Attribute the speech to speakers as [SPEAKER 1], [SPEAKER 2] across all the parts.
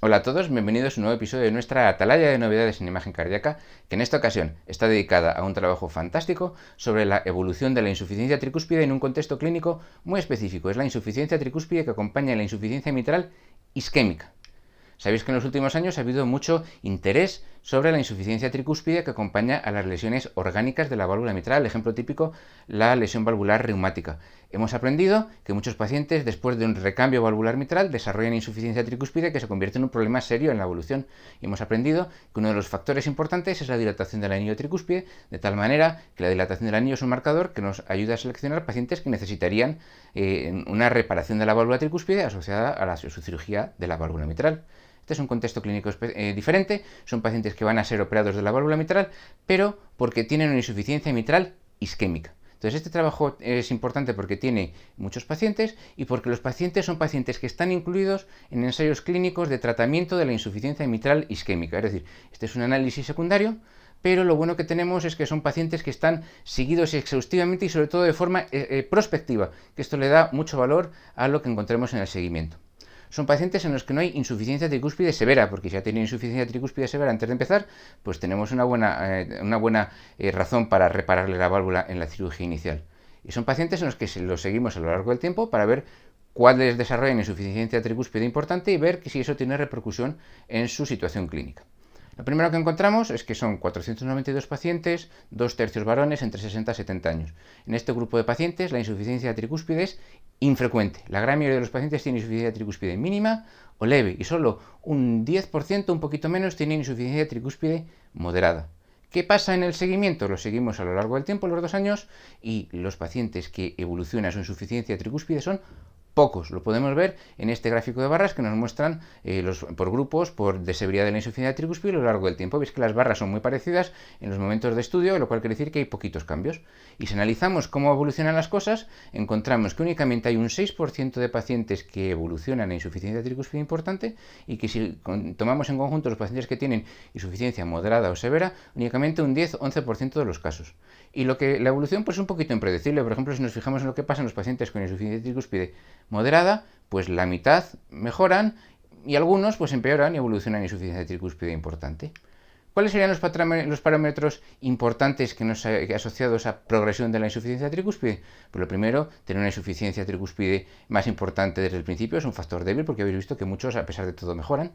[SPEAKER 1] Hola a todos, bienvenidos a un nuevo episodio de nuestra atalaya de novedades en imagen cardíaca, que en esta ocasión está dedicada a un trabajo fantástico sobre la evolución de la insuficiencia tricúspide en un contexto clínico muy específico. Es la insuficiencia tricúspide que acompaña a la insuficiencia mitral isquémica. Sabéis que en los últimos años ha habido mucho interés sobre la insuficiencia tricúspide que acompaña a las lesiones orgánicas de la válvula mitral. Ejemplo típico, la lesión valvular reumática. Hemos aprendido que muchos pacientes, después de un recambio valvular mitral, desarrollan insuficiencia tricúspide que se convierte en un problema serio en la evolución. Y hemos aprendido que uno de los factores importantes es la dilatación del anillo tricúspide, de tal manera que la dilatación del anillo es un marcador que nos ayuda a seleccionar pacientes que necesitarían una reparación de la válvula tricúspide asociada a su cirugía de la válvula mitral. Este es un contexto clínico diferente, son pacientes que van a ser operados de la válvula mitral, pero porque tienen una insuficiencia mitral isquémica. Entonces este trabajo es importante porque tiene muchos pacientes y porque los pacientes son pacientes que están incluidos en ensayos clínicos de tratamiento de la insuficiencia mitral isquémica. Es decir, este es un análisis secundario, pero lo bueno que tenemos es que son pacientes que están seguidos exhaustivamente y sobre todo de forma prospectiva, que esto le da mucho valor a lo que encontremos en el seguimiento. Son pacientes en los que no hay insuficiencia tricúspide severa, porque si ya tienen insuficiencia tricúspide severa antes de empezar, pues tenemos una buena razón para repararle la válvula en la cirugía inicial. Y son pacientes en los que los seguimos a lo largo del tiempo para ver cuáles desarrollan insuficiencia tricúspide importante y ver si eso tiene repercusión en su situación clínica. Lo primero que encontramos es que son 492 pacientes, 2/3 varones entre 60 y 70 años. En este grupo de pacientes la insuficiencia tricúspide es infrecuente. La gran mayoría de los pacientes tienen insuficiencia tricúspide mínima o leve y solo un 10%, un poquito menos, tienen insuficiencia tricúspide moderada. ¿Qué pasa en el seguimiento? Lo seguimos a lo largo del tiempo, los 2 años, y los pacientes que evolucionan su insuficiencia tricúspide son pocos. Lo podemos ver en este gráfico de barras que nos muestran por grupos, de severidad de la insuficiencia tricúspide a lo largo del tiempo. Veis que las barras son muy parecidas en los momentos de estudio, lo cual quiere decir que hay poquitos cambios. Y si analizamos cómo evolucionan las cosas, encontramos que únicamente hay un 6% de pacientes que evolucionan a insuficiencia tricúspide importante y que si tomamos en conjunto los pacientes que tienen insuficiencia moderada o severa, únicamente un 10-11% de los casos. Y la evolución pues es un poquito impredecible. Por ejemplo, si nos fijamos en lo que pasa en los pacientes con insuficiencia tricúspide moderada, pues la mitad mejoran y algunos pues empeoran y evolucionan en insuficiencia tricúspide importante. ¿Cuáles serían los parámetros importantes asociados a progresión de la insuficiencia tricúspide? Pues lo primero, tener una insuficiencia tricúspide más importante desde el principio, es un factor débil porque habéis visto que muchos a pesar de todo mejoran.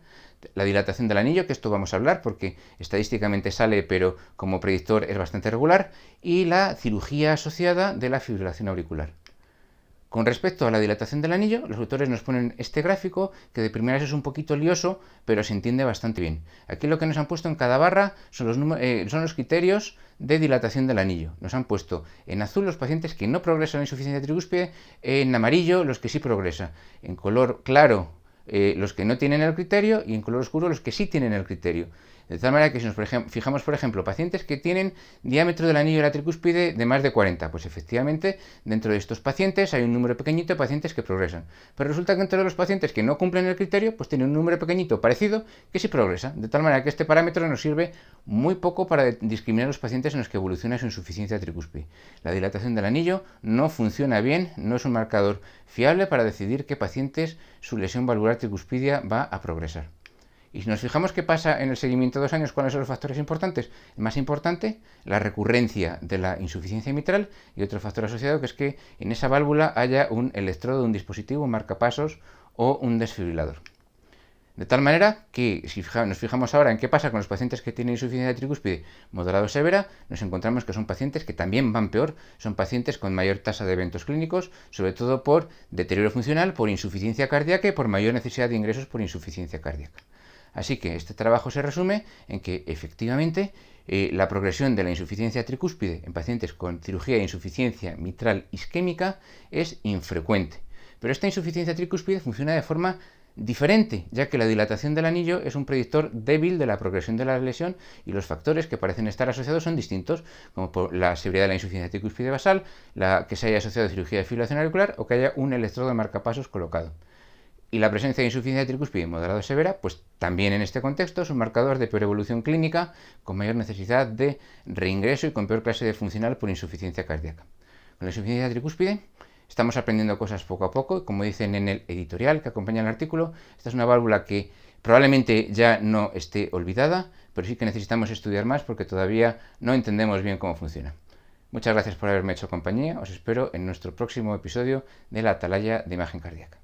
[SPEAKER 1] La dilatación del anillo, que esto vamos a hablar porque estadísticamente sale pero como predictor es bastante regular, y la cirugía asociada de la fibrilación auricular. Con respecto a la dilatación del anillo, los autores nos ponen este gráfico que de primeras es un poquito lioso, pero se entiende bastante bien. Aquí lo que nos han puesto en cada barra son los criterios de dilatación del anillo. Nos han puesto en azul los pacientes que no progresan la insuficiencia tricúspide, en amarillo los que sí progresan, en color claro los que no tienen el criterio y en color oscuro los que sí tienen el criterio. De tal manera que si nos fijamos, por ejemplo, pacientes que tienen diámetro del anillo de la tricúspide de más de 40, pues efectivamente dentro de estos pacientes hay un número pequeñito de pacientes que progresan. Pero resulta que entre los pacientes que no cumplen el criterio, pues tienen un número pequeñito parecido que sí progresa. De tal manera que este parámetro nos sirve muy poco para discriminar a los pacientes en los que evoluciona su insuficiencia tricúspide. La dilatación del anillo no funciona bien, no es un marcador fiable para decidir qué pacientes su lesión valvular tricuspidia va a progresar. Y si nos fijamos qué pasa en el seguimiento de 2 años, ¿cuáles son los factores importantes? El más importante, la recurrencia de la insuficiencia mitral y otro factor asociado que es que en esa válvula haya un electrodo, un dispositivo, un marcapasos o un desfibrilador. De tal manera que si nos fijamos ahora en qué pasa con los pacientes que tienen insuficiencia tricúspide moderada o severa, nos encontramos que son pacientes que también van peor, son pacientes con mayor tasa de eventos clínicos, sobre todo por deterioro funcional, por insuficiencia cardíaca y por mayor necesidad de ingresos por insuficiencia cardíaca. Así que este trabajo se resume en que efectivamente la progresión de la insuficiencia tricúspide en pacientes con cirugía de insuficiencia mitral isquémica es infrecuente. Pero esta insuficiencia tricúspide funciona de forma diferente, ya que la dilatación del anillo es un predictor débil de la progresión de la lesión y los factores que parecen estar asociados son distintos, como por la severidad de la insuficiencia tricúspide basal, que se haya asociado a cirugía de fibrilación auricular o que haya un electrodo de marcapasos colocado. Y la presencia de insuficiencia tricúspide moderada o severa, pues también en este contexto es un marcador de peor evolución clínica, con mayor necesidad de reingreso y con peor clase de funcional por insuficiencia cardíaca. Con la insuficiencia tricúspide Estamos aprendiendo cosas poco a poco, como dicen en el editorial que acompaña el artículo. Esta es una válvula que probablemente ya no esté olvidada, pero sí que necesitamos estudiar más porque todavía no entendemos bien cómo funciona. Muchas gracias por haberme hecho compañía. Os espero en nuestro próximo episodio de la Atalaya de Imagen Cardíaca.